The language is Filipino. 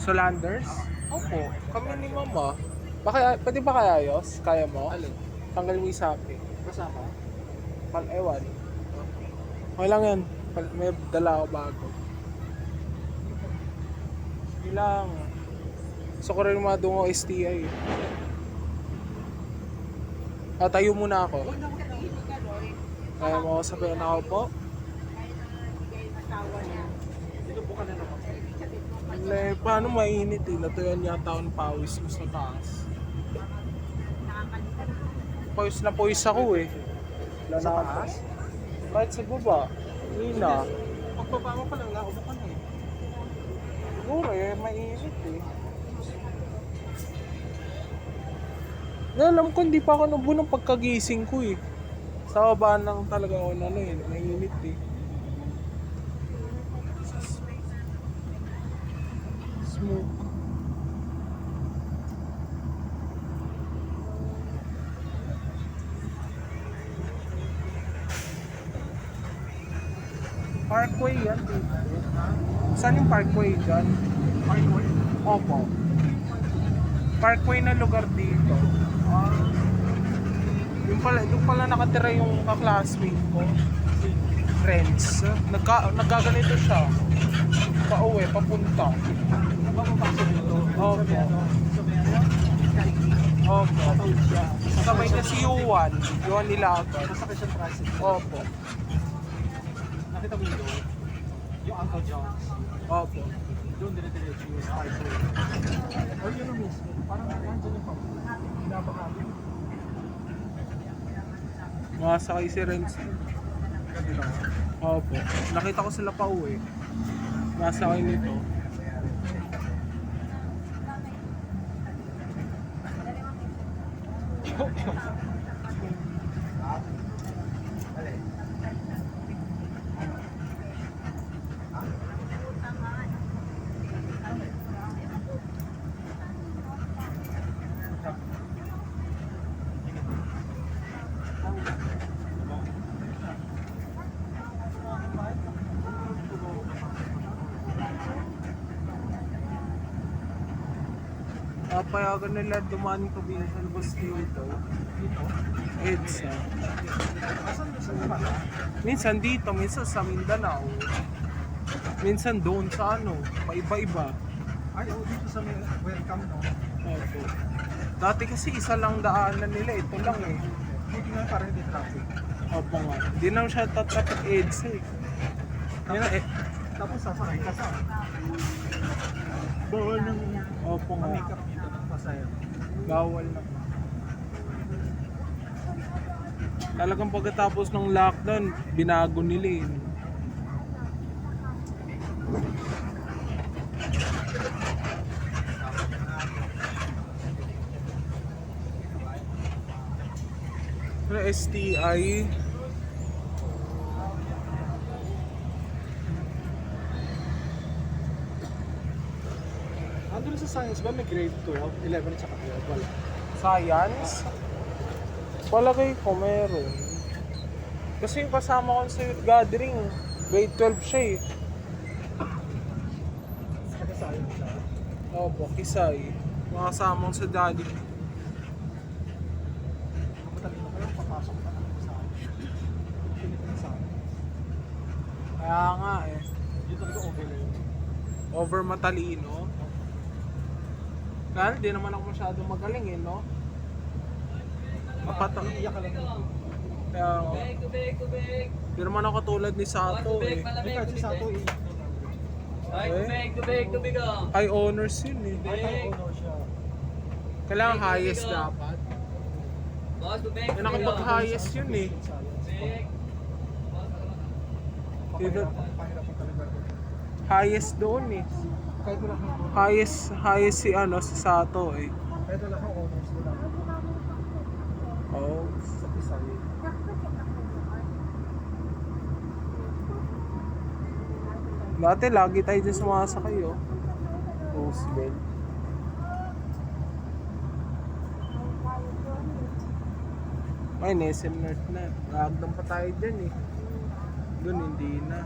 Solanders? Opo. Kami ni Mama. Baka, pwede ba kaya ayos? Kaya mo? Alin? Tanggal mo yung sapi. Kasama? Ewan. Okay lang yan. May dala ako bago. Ilang. Gusto ko rin madungo STI. Tayo muna ako. Kaya mo sabihin ako po. Sinubukan na naman. Paano mainit eh? Natuyan yata ako ng pawis ko sa taas. Pawis ako eh. Sa taas? Kahit sa baba. Hina. Pagbaba mo pa lang, naubo ka na eh. Siguro eh, mainit eh. Alam ko, hindi pa ako nabuo ng pagkagising ko eh. Sa baba lang talaga ako na eh. Mainit eh. Smoke. Parkway yan dito. Saan yung parkway dyan? Parkway? Opo. Parkway na lugar dito. Doon pala nakatira yung ka-classmate ko. Friends. Nagkaganito siya. Pauwi, papunta. Nagpapapasok dito. Opo. Sabi ano? Opo. Tatawid siya. Sabay na si Yuan. Yuan Nilagan. Masakit siyang tricycle. Opo. Nakita mo yun? Yung Uncle John's. Opo. Doon dire-diretso yung parkway. O yun ang mismo. Parang nandyan yung pamilya. Pinapakami. Makasakay si Renz. Gabi lang. Opo. Nakita ko sila pauwi. Masakay nito. Papayagan nila dumaan ko sa bus dito. EDSA. Minsan dito, minsan sa Mindanao. Minsan doon sa ano, paiba-iba. Ay, dito sa may welcome, no? Opo. Dati kasi isa lang daanan nila, ito lang eh. Buti nga parang hindi traffic. Opo nga. Di na siya tatrapit EDSA eh. Yun na eh. Tapos sasakay ka sa Bawal ng... Opo nga. make-up dito ng pasahero. Bawal na. Talagang pagkatapos ng lockdown, binago nila eh. STI. Andun sa science ba may grade 2, 11 at saka 12? Wala. Science? Palagay ko meron. Kasi yung kasama ko sa youth gathering, grade 12 siya eh. Saka science siya. Opo, Kisay. Mga kasama ko sa daddy. Matalino ka lang, papasok ka na sa pinit na sa akin. Kaya nga eh. Dito talaga okay na yun. Over matalino. Kaya di naman ako masyadong magaling eh, no? Mapata. Iiyak ka lang yun. Kaya di naman ako katulad ni Sato eh. Ay, kahit si Sato iiyak na. Tubig ah. High honors yun eh. Ay, ano siya. Kailangan highest dapat. Boss, tubig. Eh, nakapag-highest yun eh. Dito, Pahirapan talaga. highest doon eh. Kahit wala kang honors. Highest si ano, si Sato eh. Kahit wala kang honors, wala kang Oh. sa Pisay. Dati lagi tayo dyan sumasakay oh. Roosevelt. Ay, SM North na. Nagagdang pa tayo dyan eh. Doon hindi na.